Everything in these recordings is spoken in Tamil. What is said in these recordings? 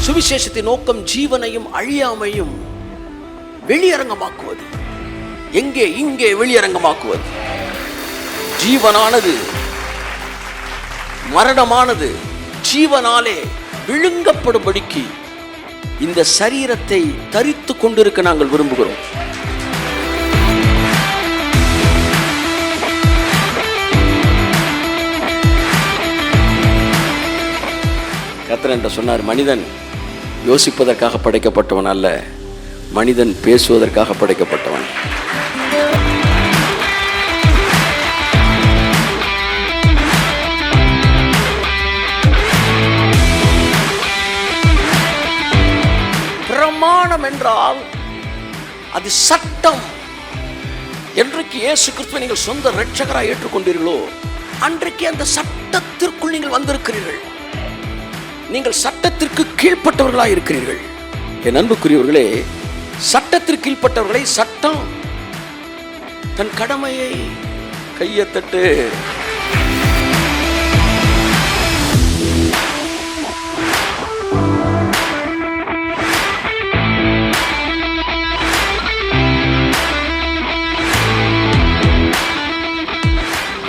சுவிசேஷத்தின் நோக்கம் ஜீவனையும் அழியாமையும் வெளியரங்கமாக்குவது. எங்கே? இங்கே வெளியரங்கமாக்குவது. ஜீவனானது மரணமானது ஜீவனாலே விழுங்கப்படும்படிக்கு இந்த சரீரத்தை தரித்து கொண்டிருக்க நாங்கள் விரும்புகிறோம். கர்த்தர் என்று சொன்னார், மனிதன் யோசிப்பதற்காக படைக்கப்பட்டவன் அல்ல, மனிதன் பேசுவதற்காக படைக்கப்பட்டவன். பிரமாணம் என்றால் அது சட்டம். என்றைக்கு இயேசு கிறிஸ்துவை நீங்கள் சொந்த இரட்சகராக ஏற்றுக்கொண்டீர்களோ அன்றைக்கு அந்த சட்டத்திற்குள் நீங்கள் வந்திருக்கிறீர்கள். நீங்கள் சட்டத்திற்கு கீழ்ப்பட்டவர்களாக இருக்கிறீர்கள். என் அன்புக்குரியவர்களே, சட்டத்திற்கு கீழ்ப்பட்டவர்களை சட்டம் தன் கடமையை கையத்தட்டு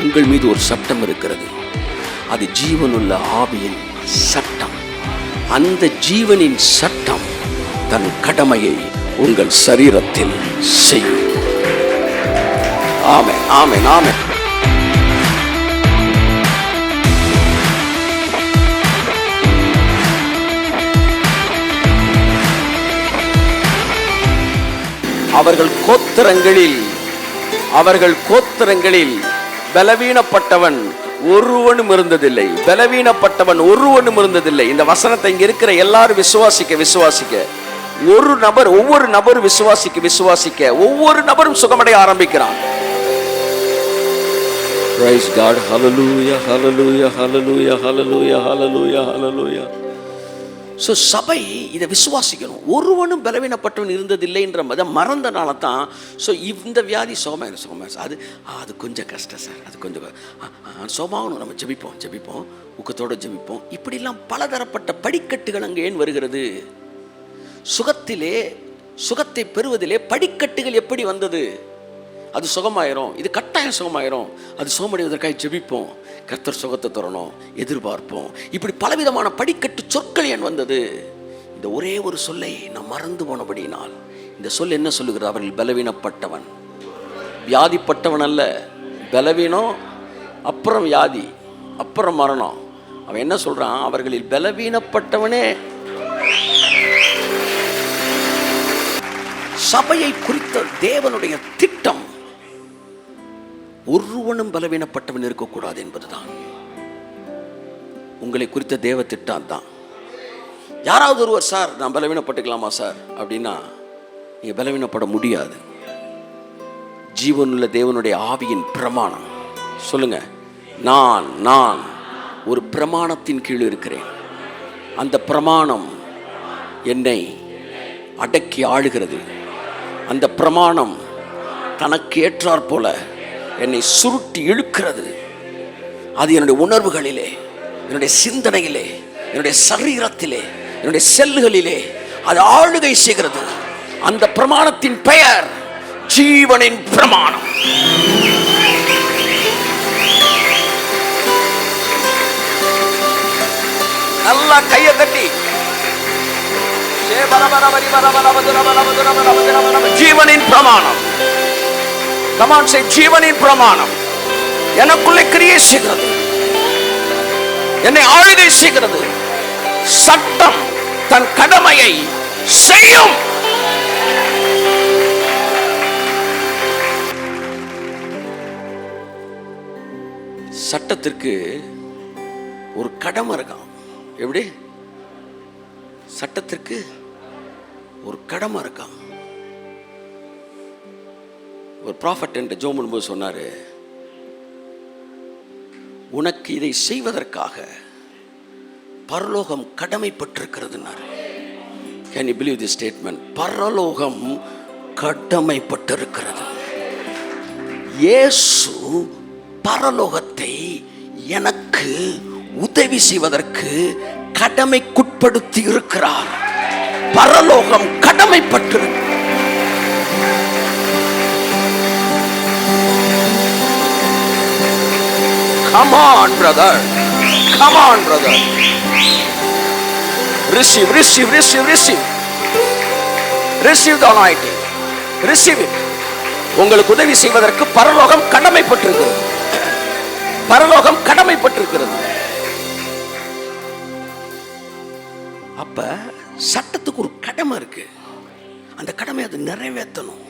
உங்கள் மீது ஒரு சட்டம் இருக்கிறது. அது ஜீவனுள்ள ஆவியின் சட்டம். அந்த ஜீவனின் சட்டம் தன் கடமையை உங்கள் சரீரத்தில் செய்யும். ஆமென், ஆமென், ஆமென். அவர்கள் கோத்திரங்களில் பலவீனப்பட்டவன் ஒருவனும் இருந்ததில்லை. பலவீனப்பட்டவன் ஒருவனும் இருந்ததில்லை. இந்த வசனத்தை இங்க இருக்கிற எல்லாரும் விசுவாசிக்க ஒவ்வொரு நபரும் விசுவாசிக்க ஒவ்வொரு நபரும் சுகமடைய ஆரம்பிக்கிறான். Praise God. Hallelujah, hallelujah, hallelujah, hallelujah, hallelujah, hallelujah. So சபை இதை விசுவாசிக்கணும். ஒருவனும் பலவீனப்பட்டவன் இருந்ததில்லை என்ற மறந்தனால தான் ஸோ இந்த வியாதி சோமாயிரும். அது கொஞ்சம் கஷ்டம் சார், அது கொஞ்சம் சோமாகணும். நம்ம ஜெபிப்போம், ஊக்கத்தோடு ஜெபிப்போம். இப்படிலாம் பலதரப்பட்ட படிக்கட்டுகள் அங்கே ஏன் வருகிறது? சுகத்தை பெறுவதிலே படிக்கட்டுகள் எப்படி வந்தது? அது சுகமாயிரும், இது கட்டாயம் சுகமாயிரும். அது சுகமடைவதற்காக ஜெபிப்போம், கர்த்தர் சுகத்தை தரணும், எதிர்பார்ப்போம். இப்படி பலவிதமான படிக்கட்டு சொற்கள் ஏன் வந்தது? இந்த ஒரே ஒரு சொல்லை நாம் மறந்து போனபடியினால். இந்த சொல் என்ன சொல்லுகிறது? அவர்கள் பலவீனப்பட்டவன், வியாதிப்பட்டவன் அல்ல. பலவீனம் அப்புறம் வியாதி அப்புறம் மரணம். அவன் என்ன சொல்றான்? அவர்களில் பலவீனப்பட்டவனே. சபையை குறித்த தேவனுடைய திட்டம் ஒருவனும் பலவீனப்பட்டவன் இருக்கக்கூடாது என்பதுதான். உங்களை குறித்த தேவ திட்டம் தான். யாராவது ஒருவர், சார் நான் பலவீனப்பட்டுக்கலாமா சார் அப்படின்னா நீங்க பலவீனப்பட முடியாது. ஜீவனுள்ள தேவனுடைய ஆவியின் பிரமாணம். சொல்லுங்க, நான் ஒரு பிரமாணத்தின் கீழ் இருக்கிறேன். அந்த பிரமாணம் என்னை அடக்கி ஆளுகிறது. அந்த பிரமாணம் தனக்கு ஏற்றாற் போல என்னை சுருட்டி இழுக்கிறது. அது என்னுடைய உணர்வுகளிலே, என்னுடைய சிந்தனையிலே, என்னுடைய சரீரத்திலே, என்னுடைய செல்களிலே அது ஆளுகை செய்கிறது. அந்த பிரமாணத்தின் பெயர் ஜீவனின் பிரமாணம். நல்லா கையை தட்டி ஜீவனின் பிரமாணம். Come on, say ஜீவனின் பிரமாணம் எனக்குள்ளே கிரியை செய்கிறது, என்னை ஆளுகை செய்கிறது. சட்டம் தன் கடமையை செய்யும். சட்டத்திற்கு ஒரு கடமை இருக்கான். எப்படி? சட்டத்திற்கு ஒரு கடமை இருக்கான். ஒரு ப்ராஃபட் என்று ஜெபம் பண்ணும்போது சொன்னாரு, உனக்கு இதை செய்வதற்காக பரலோகம் கடமைப்பட்டிருக்கிறதுனாரு. Can you believe the statement? பரலோகம் கடமைப்பட்டிருக்கிறது. இயேசு பரலோகத்தை எனக்கு உதவி செய்வதற்கு கடமைக்குட்படுத்தி இருக்கிறார். பரலோகம் கடமைப்பட்டிருக்கு. Come on, brother. Come on, brother. Receive, receive, receive, receive. Receive the anointing. Receive it. உங்களுக்கு உதவி செய்வதற்கு பரலோகம் கடமைப்பட்டிருக்கிறது. பரலோகம் கடமைப்பட்டிருக்கிறது. அப்ப சட்டத்துக்கு ஒரு கடமை இருக்கு. அந்த கடமை அது நிறைவேற்றணும்.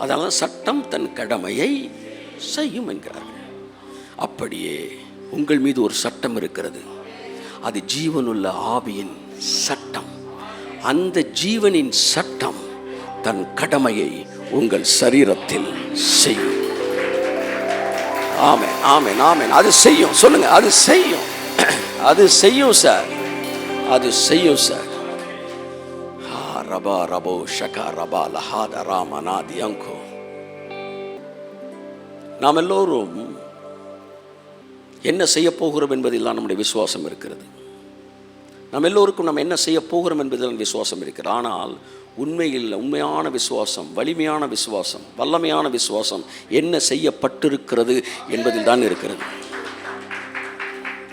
அதனால சட்டம் தன் கடமையை செய்யும் என்கிறார்கள். அப்படியே உங்கள் மீது ஒரு சட்டம் இருக்கிறது. அது ஜீவனுள்ள ஆவியின் சட்டம். அந்த ஜீவனின் சட்டம் தன் கடமையை உங்கள் சரீரத்தில் செய்யும். ஆமென், ஆமென், ஆமென். அது செய்யும். சொல்லுங்க, அது செய்யும். அது செய்யும் சார். அது செய்யும் சார். ரபா ரபோ ஷகா ரபா லஹாத ராமநாதி அங்கோ. நாம் எல்லோரும் என்ன செய்ய போகிறோம் என்பதெல்லாம் நம்முடைய விசுவாசம் இருக்கிறது. நாம் எல்லோருக்கும் நம்ம என்ன செய்ய போகிறோம் என்பதில் விசுவாசம் இருக்கிறது. ஆனால் உண்மையில் உண்மையான விசுவாசம், வலிமையான விசுவாசம், வல்லமையான விசுவாசம் என்ன செய்யப்பட்டிருக்கிறது என்பதில் தான் இருக்கிறது.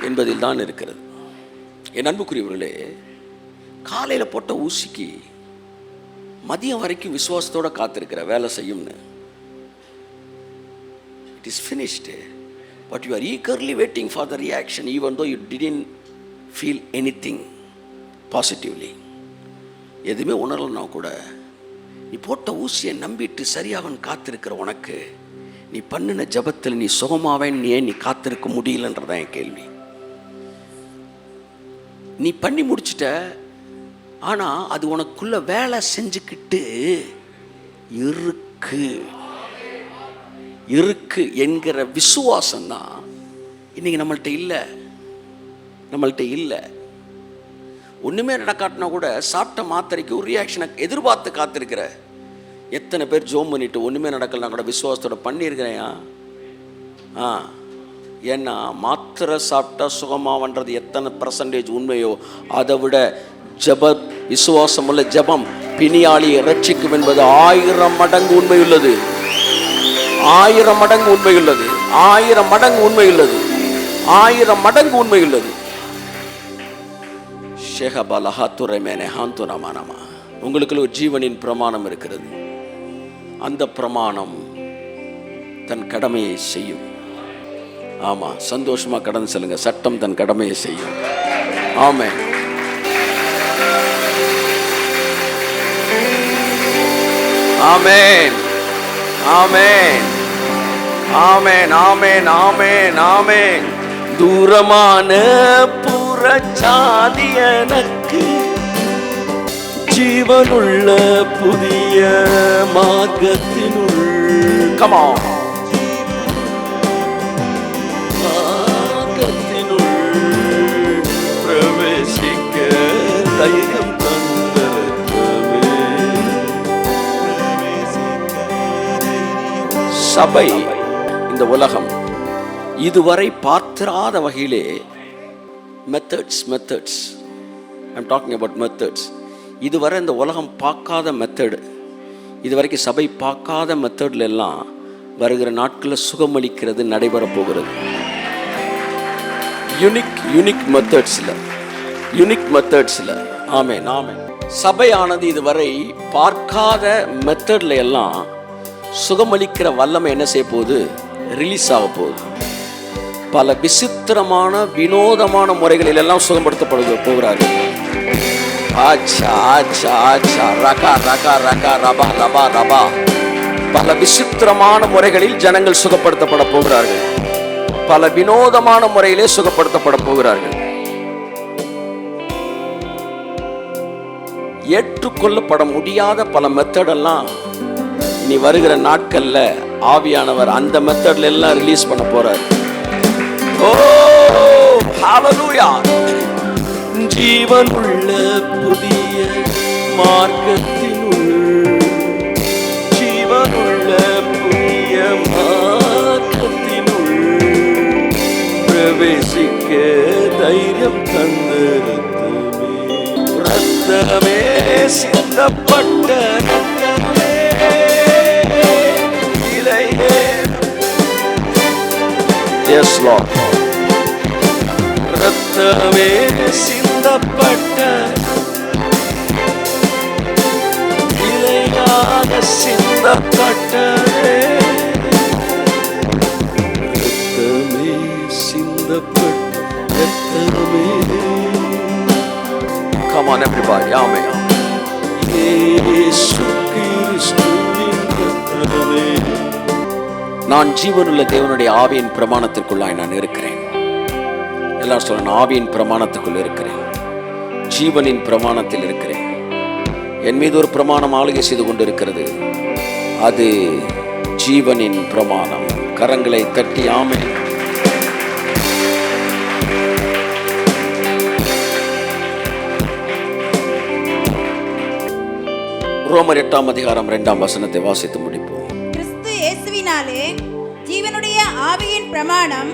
என்பதில் தான் இருக்கிறது. என் அன்புக்குரியவர்களே, காலையில் போட்ட ஊசிக்கு மதியம் வரைக்கும் விசுவாசத்தோடு காத்திருக்கிற வேலை செய்யும்னு. It is finished, but you are eagerly waiting for the reaction even though you didn't feel anything positively. எதுவுமே உணரலன்னா கூட நீ போட்ட ஊசியை நம்பிட்டு சரியாகன்னு காத்திருக்கிற உனக்கு நீ பண்ணின ஜபத்தில் நீ சுகமாவேன்னு ஏன் நீ காத்திருக்க முடியலன்றதான் என் கேள்வி. நீ பண்ணி முடிச்சிட்ட, ஆனால் அது உனக்குள்ள வேலை செஞ்சுக்கிட்டு இருக்கு இருக்கு என்கிற விசுவாசம் தான் இன்னைக்கு நம்மள்கிட்ட இல்லை. நம்மள்கிட்ட இல்லை. ஒன்றுமே நடக்காட்டினா கூட சாப்பிட்ட மாத்திரைக்கு ஒரு ரியாக்ஷனை எதிர்பார்த்து காத்திருக்கிற எத்தனை பேர் ஜோம் பண்ணிட்டு ஒன்றுமே நடக்கலனா கூட விசுவாசத்தோட பண்ணியிருக்கிறேயா? ஏன்னா மாத்திரை சாப்பிட்டா சுகமாவன்றது எத்தனை % உண்மையோ அதை விட விசுவாசம் உள்ள ஜபம் பிணியாளியை ரட்சிக்கும் என்பது 1000 மடங்கு உண்மையுள்ளது. 1000 மடங்கு உண்மையுள்ளது. 1000 மடங்கு உண்மையுள்ளது. 1000 மடங்கு உண்மையுள்ளது. உங்களுக்கு ஒரு ஜீவனின் பிரமாணம் இருக்கிறது. அந்த பிரமாணம் தன் கடமையை செய்யும். ஆமா, சந்தோஷமா கடந்து செல்லுங்க. சட்டம் தன் கடமையை செய்யும். ஆமென். ஆமென், ஆமென், ஆமென், ஆமென், ஆமென், ஆமென். தூரமான புறச்சாதி எனக்கு ஜீவனுள்ள புதிய மார்க்கத்தினுள் மார்க்கத்தினுள் பிரவேசிக்க தைரியம் தந்தரவே. சபை, இந்த உலகம் இதுவரை பார்த்திராத வகையிலே methods I'm talking about methods. இதுவரை இந்த உலகம் பார்க்காத மெத்தடு, இதுவரைக்கும் சபை பார்க்காத மெத்தட்ல எல்லாம் வருகிற நாட்களில் சுகமளிக்கிறது நடைபெற போகிறது. யூனிக் மெத்தட்ஸில் ஆமென், ஆமென். சபையானது இதுவரை பார்க்காத மெத்தட்ல எல்லாம் சுகமளிக்கிற வல்லமை என்ன செய்ய போகுது? ரிலீஸ் ஆக போகுது. பல விசித்திரமான வினோதமான முறைகளில் எல்லாம் சுகப்படுத்தப்பட போகிறார்கள். பல விசித்திரமான முறைகளில் ஜனங்கள் சுகப்படுத்தப்பட போகிறார்கள். பல வினோதமான முறையிலே சுகப்படுத்தப்பட போகிறார்கள். ஏற்றுக்கொள்ளப்பட முடியாத பல மெத்தடெல்லாம் இனி வருகிற நாட்கள்ல ஆவியானவர் அந்த மெத்தட்ல எல்லாம் ரிலீஸ் பண்ண போறார். ஓ ஹalleluya. ஜீவனுள்ள புதிய மார்க்கத்தினுள், ஜீவனுள்ள புதிய மார்க்கத்தினுள் பிரவேசிக்க தைரியம் தந்து ரத்தமே சிந்தப்பட்ட ரத்தமே இலையே. Yes, Lord. ரத்தமே சிந்தப்பட்ட இலையாக சிந்தப்பட்டதே. ரத்தமே சிந்தப்பட்ட ரத்தமே. Come on everybody, amen. இயேசு கிறிஸ்துவின் ரத்தமே. நான் ஜீவனுள்ள தேவனுடைய ஆவியின் பிரமாணத்திற்குள்ளாய் நான் இருக்கிறேன். எல்லாரும் சொல்ல, ஆவியின் பிரமாணத்துக்குள் இருக்கிறேன், ஜீவனின் பிரமாணத்தில் இருக்கிறேன். என் மீது ஒரு பிரமாணம் ஆளுகை செய்து கொண்டிருக்கிறது, அது ஜீவனின் பிரமாணம். கரங்களை தட்டி ஆமென். ரோமர் 8ஆம் அதிகாரம் 2ஆம் வசனத்தை வாசித்து முடிப்போம். கிறிஸ்து இயேசுவினாலே ஜீவனுடைய ஆவியின் பிரமாணம்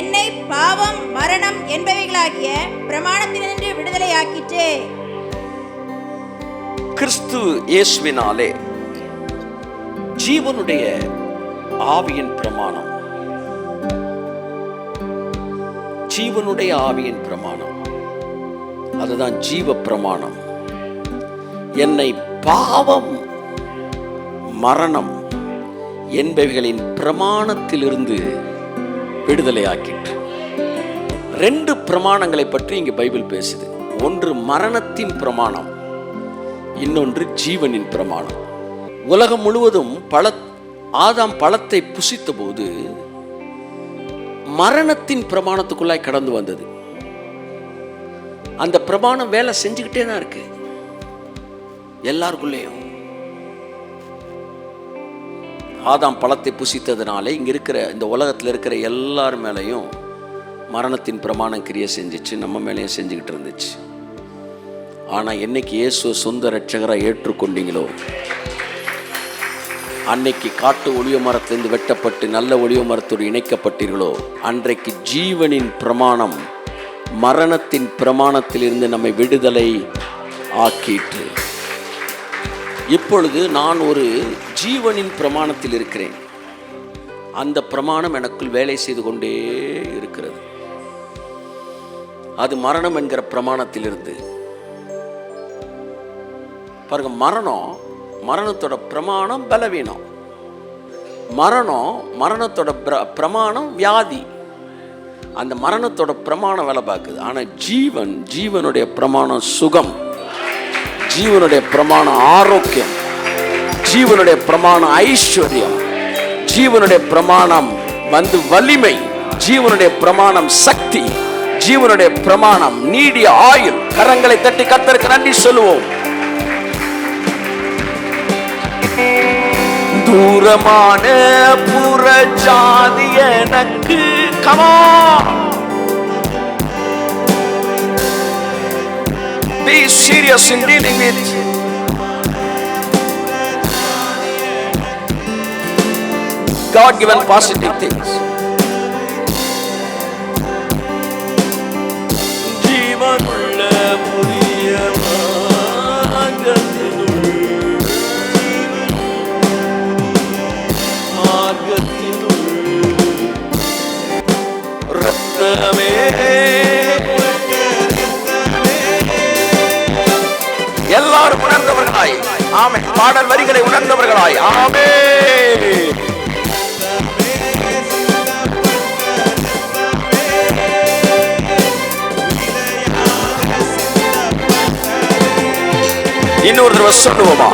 என்னை பாவம் மரணம் என்பவைகளாகிய பிரமாணத்தினின்று விடுதலையாக்கிற்றே. கிறிஸ்து இயேசுவினாலே ஜீவனுடைய ஆவியின் பிரமாணம், ஜீவனுடைய ஆவியின் பிரமாணம், அதுதான் ஜீவ பிரமாணம், என்னை பாவம் மரணம் என்பவைகளின் பிரமாணத்திலிருந்து விடுதலையாக்கிற்று. 2 பிரமாணங்களை பற்றி இங்கு பைபிள் பேசுது. ஒன்று மரணத்தின் பிரமாணம், இன்னொன்று ஜீவனின் பிரமாணம். உலகம் முழுவதும் ஆதாம் பழத்தை புசித்த போது மரணத்தின் பிரமாணத்துக்குள்ளாய் கடந்து வந்தது. அந்த பிரமாணம் வேலை செஞ்சுக்கிட்டே தான் இருக்கு எல்லாருக்குள்ளேயும். ஆதாம் பழத்தை புசித்ததுனால இங்க இருக்கிற இந்த உலகத்தில் இருக்கிற எல்லார் மேலையும் மரணத்தின் பிரமாணம் கிரியை செஞ்சிச்சு, நம்ம மேலேயும் செஞ்சுக்கிட்டு இருந்துச்சு. ஆனா என்னைக்கு இயேசு சொந்த ரட்சகரை ஏற்றுக்கொண்டீங்களோ, அன்னைக்கு காட்டு ஒளிவ மரத்திலிருந்து வெட்டப்பட்டு நல்ல ஒளிவ மரத்தோடு இணைக்கப்பட்டீர்களோ, அன்றைக்கு ஜீவனின் பிரமாணம் மரணத்தின் பிரமாணத்திலிருந்து நம்மை விடுதலை ஆக்கிட்டு, இப்பொழுது நான் ஒரு ஜீவனின் பிரமாணத்தில் இருக்கிறேன். அந்த பிரமாணம் எனக்குள் வேலை செய்து கொண்டே இருக்கிறது. அது மரணம் என்கிற பிரமாணத்திலிருந்து பாருங்க. மரணத்தோட பிரமாணம் பலவீனம், மரணத்தோட பிரமாணம் வியாதி. அந்த மரணத்தோட பிரமாணம் வேலை பார்க்குது. ஆனா ஜீவனுடைய பிரமாணம் சுகம், ஜீவனுடைய பிரமாணம் ஆரோக்கியம், ஜீவனுடைய பிரமாணம் ஐஸ்வர்யம், ஜீவனுடைய பிரமாணம் வலிமை, ஜீவனுடைய பிரமாணம் சக்தி, ஜீவனுடைய பிரமாணம் நீடிய ஆயுள். கரங்களை தட்டி கர்த்தருக்கு நன்றி சொல்லுவோம். தூரமான புறஜாதி எனக்கு comma be serious in dealing with God given positive things. ஜீவனுள்ள புதிய மார்க்கத்தினுள் ரத்தமே. எல்லாரும் உணர்ந்தவர்களாய் ஆமென். பாடல் வரிகளை உணர்ந்தவர்களாய் ஆமென். இன்னொரு தடவை சொல்லுவோமா?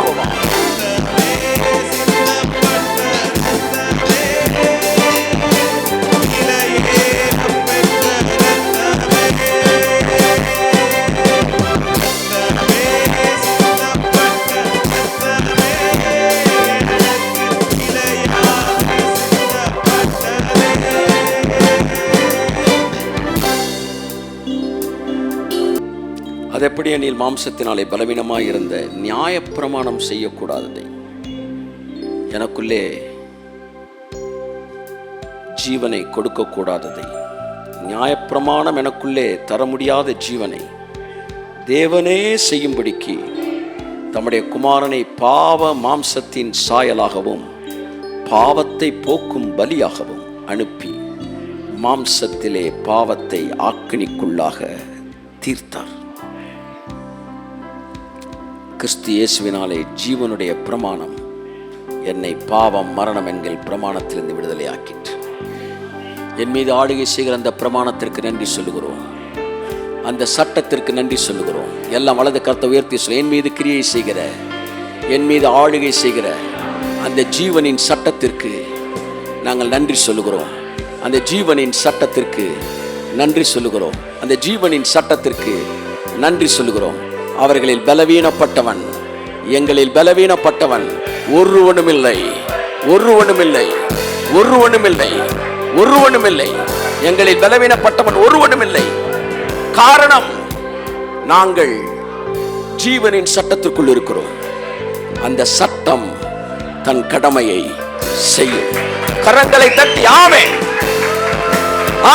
அது எப்படி எனில் மாம்சத்தினாலே பலவீனமாய் இருந்த நியாயப்பிரமாணம் செய்யக்கூடாததை எனக்குள்ளே ஜீவனை கொடுக்க கூடாததை நியாயப்பிரமாணம் எனக்குள்ளே தர முடியாத ஜீவனை தேவனே செய்யும்படிக்கு தம்முடைய குமாரனை பாவ மாம்சத்தின் சாயலாகவும் பாவத்தை போக்கும் பலியாகவும் அனுப்பி மாம்சத்திலே பாவத்தை ஆக்கினிக்குள்ளாக தீர்த்தார். கிறிஸ்து இயேசுவினாலே ஜீவனுடைய பிரமாணம் என்னை பாவம் மரணம் என்கிற பிரமாணத்திலிருந்து விடுதலை ஆக்கிற்று. என் மீது ஆளுகை செய்கிற அந்த பிரமாணத்திற்கு நன்றி சொல்லுகிறோம், அந்த சட்டத்திற்கு நன்றி சொல்லுகிறோம். எல்லாம் வலது கருத்தை உயர்த்தி சொல்ல, என் மீது கிரியை செய்கிற, என் மீது ஆளுகை செய்கிற அந்த ஜீவனின் சட்டத்திற்கு நாங்கள் நன்றி சொல்லுகிறோம். அந்த ஜீவனின் சட்டத்திற்கு நன்றி சொல்லுகிறோம். அந்த ஜீவனின் சட்டத்திற்கு நன்றி சொல்லுகிறோம். அவர்களில் பலவீனப்பட்டவன், எங்களில் பலவீனப்பட்டவன் ஒருவனுமில்லை, ஒருவனுமில்லை, ஒருவனுமில்லை, ஒருவனுமில்லை. எங்களில் பலவீனப்பட்டவன் ஒருவனுமில்லை. காரணம், நாங்கள் ஜீவனின் சட்டத்திற்குள் இருக்கிறோம். அந்த சட்டம் தன் கடமையை செய்யும். கரங்களை தட்டி ஆமென்,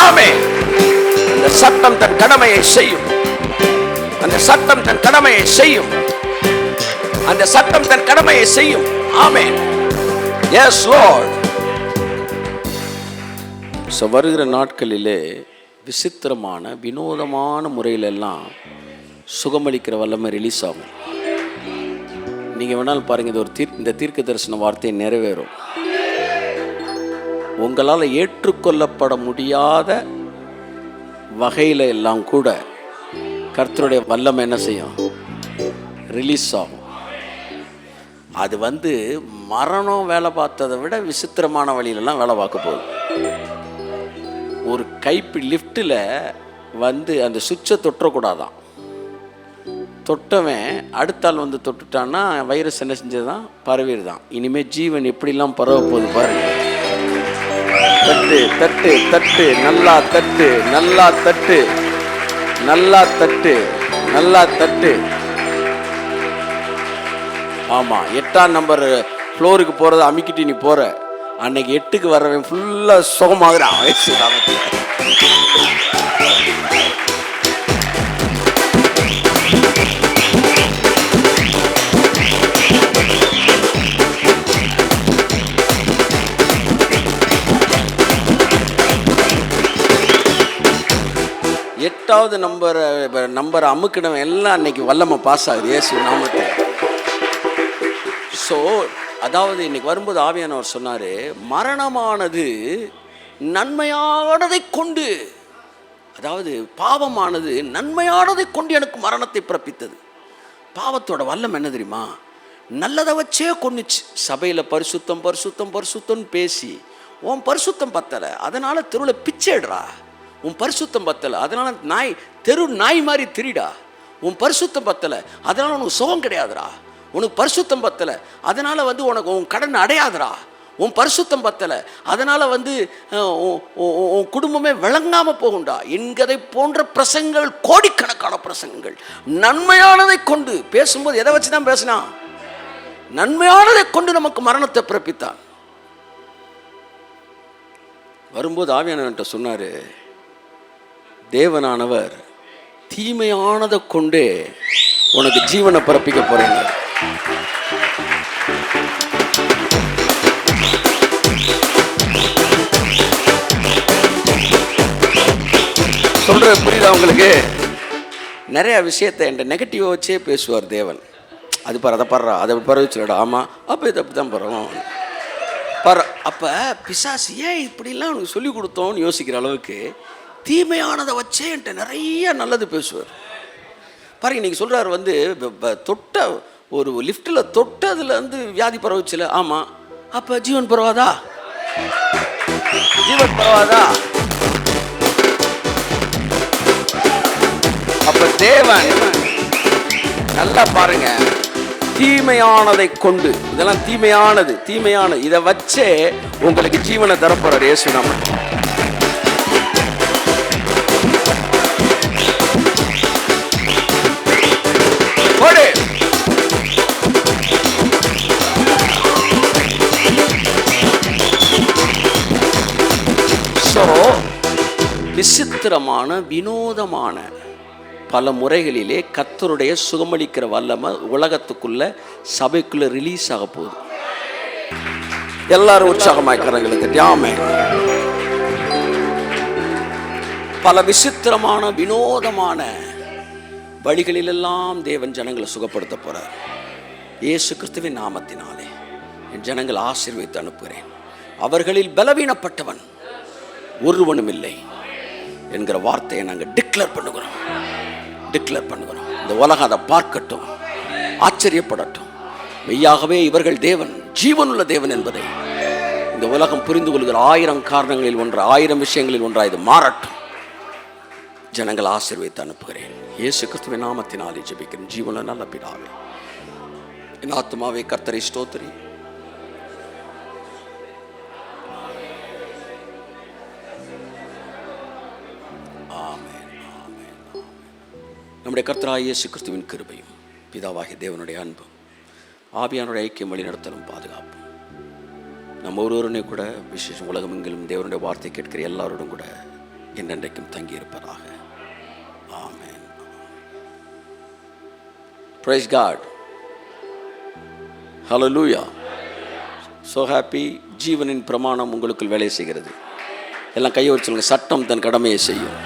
ஆமென். அந்த சட்டம் தன் கடமையை செய்யும். அந்த சட்டம் தன் கடமையை செய்யும். அந்த சட்டம் தன் கடமையை செய்யும். ஆமென். Yes Lord. வருகிற நாட்களிலே விசித்திரமான வினோதமான முறையிலெல்லாம் சுகமளிக்கிற வல்லமை ரிலீஸ் ஆகும். நீங்கள் வேணாலும் பாருங்கள், இது ஒரு இந்த தீர்க்க தரிசன வார்த்தை நிறைவேறும். உங்களால் ஏற்றுக்கொள்ளப்பட முடியாத வகையில் எல்லாம் கூட கர்த்தருடைய வல்லமை என்ன செய்யும்? ரிலீஸ் ஆகும். அது மரணம் வேலை பார்த்ததை விட விசித்திரமான வழியிலெல்லாம் வேலை பார்க்க போகுது. ஒரு கைப்பி லிஃப்ட்டில் அந்த சுவிட்சை தொட்டக்கூடாதான். தொட்டவன் அடுத்தால் தொட்டுட்டான்னா வைரஸ் என்ன செஞ்சதுதான்? பரவிடுதான். இனிமேல் ஜீவன் எப்படிலாம் பரவ போகுது பாருங்க. தட்டு தட்டு தட்டு, நல்லா தட்டு, நல்லா தட்டு, நல்லா தட்டு, நல்லா தட்டு. ஆமாம், 8ஆம் நம்பர் ஃப்ளோருக்கு போகிறத அமுக்கிட்டு நீ போகிற, அன்னைக்கு 8க்கு வர்றவன் ஃபுல்லாக சுகமாகறான். எட்டாவது நம்பர் அமுக்கினவன் எல்லாம் அன்னைக்கு வல்லமை பாஸ் ஆகுது இயேசு நாமத்தில். ஸோ அதாவது இன்னைக்கு வரும்போது ஆவியானவர் சொன்னார், மரணமானது நன்மையானதை கொண்டு, அதாவது பாவமானது நன்மையானதை கொண்டு எனக்கு மரணத்தை பிறப்பித்தது. பாவத்தோட வல்லம் என்ன தெரியுமா? நல்லதை வச்சே கொன்னுச்சு. சபையில் பரிசுத்தம் பரிசுத்தம் பரிசுத்தம்னு பேசி உன் பரிசுத்தம் பத்தலை, அதனால் தெருவில் பிச்சைடுறா. உன் பரிசுத்தம் பத்தலை, அதனால் தெரு நாய் மாதிரி திரிடா. உன் பரிசுத்தம் பத்தலை, அதனால் உனக்கு சுகம் கிடையாதுடா. உனக்கு பரிசுத்தம் பத்தலை, அதனால் உனக்கு உன் கடன் அடையாதுடா. உன் பரிசுத்தம் பத்தலை, அதனால் உன் குடும்பமே விளங்காமல் போகும்டா என்கதை போன்ற பிரசங்கங்கள், கோடிக்கணக்கான பிரசங்கங்கள். நன்மையானதை கொண்டு பேசும்போது எதை வச்சு தான் பேசினா? நன்மையானதை கொண்டு நமக்கு மரணத்தை பிறப்பித்தான். வரும்போது ஆவியானவர்கிட்ட சொன்னார், தேவனானவர் தீமையானதை கொண்டே உனக்கு ஜீவனை பிறப்பிக்க போறேங்க. சொல்ற புரியுதா உங்களுக்கு? நிறைய விஷயத்தை என் நெகட்டிவாக வச்சே பேசுவார் தேவன். அது பாரு, அதை பாடுறா, அதை பரவச்சுடா. ஆமாம், அப்போ இது அப்படி தான் பரவும் அப்போ பிசாசு ஏன் இப்படிலாம் உனக்கு சொல்லி கொடுத்தோன்னு யோசிக்கிற அளவுக்கு தீமையானதை வச்சே என்கிட்ட நிறைய நல்லது பேசுவார். பாருங்க, நீங்கள் சொல்கிறார் தொட்ட ஒரு லிஃப்ட்டில் தொட்டதில் வியாதி பரவச்சுல. ஆமாம், அப்போ ஜீவன் பரவாதா? ஜீவன் பரவாதா? அப்போ தேவன் நல்லா பாருங்க, தீமையானதை கொண்டு, இதெல்லாம் தீமையானது இதை வச்சே உங்களுக்கு ஜீவனை தரப்போறார் இயேசு நாமத்தில். விசித்திரமான வினோதமான பல முறைகளிலே கர்த்தருடைய சுகமளிக்கிற வல்லமை உலகத்துக்குள்ள சபைக்குள்ள ரிலீஸ் ஆக போகுது. எல்லாரும் உற்சாகமாய் கரங்களை தட்டி ஆமென். பல விசித்திரமான வினோதமான வழிகளிலெல்லாம் தேவன் ஜனங்களை சுகப்படுத்த போறார். இயேசு கிறிஸ்துவின் நாமத்தினாலே என் ஜனங்கள் ஆசீர்வதித்து அனுப்புகிறேன். அவர்களில் பலவீனப்பட்டவன் ஒருவனும் இல்லை என்கிற வார்த்தையை நாங்கள் டிக்ளேர் பண்ணுகிறோம். இந்த உலகம் அதை பார்க்கட்டும், ஆச்சரியப்படட்டும். மெய்யாகவே இவர்கள் தேவன், ஜீவனுள்ள தேவன் என்பதை இந்த உலகம் புரிந்து கொள்கிற 1000 காரணங்களில் ஒன்று, 1000 விஷயங்களில் ஒன்றாக இது மாறட்டும். ஜனங்கள் ஆசீர்வதித்து அனுப்புகிறேன். இயேசு கிறிஸ்துவின் நாமத்தினாலே ஜெபிக்கிறேன் ஜீவனுள்ள நல்ல பிதாவே. என் ஆத்துமாவே கர்த்தரை ஸ்தோத்திரி. நம்முடைய கர்த்தராகிய இயேசு கிறிஸ்துவின் கிருபையும் பிதாவாகிய தேவனுடைய அன்பும் ஆவியானுடைய ஐக்கியம் வழிநடத்தலும் பாதுகாப்பும் நம்ம ஒருவருடைய கூட விசேஷம் உலகமெங்கிலும் தேவனுடைய வார்த்தை கேட்கிற எல்லாரோடும் கூட என்றென்றைக்கும் தங்கியிருப்பதாக. ஆமென். Praise God. Hallelujah. So happy. ஜீவனின் பிரமாணம் உங்களுக்குள் வேலை செய்கிறது. எல்லாம் கையை வச்சு சொல்லுங்க. சட்டம் தன் கடமையை செய்யும்.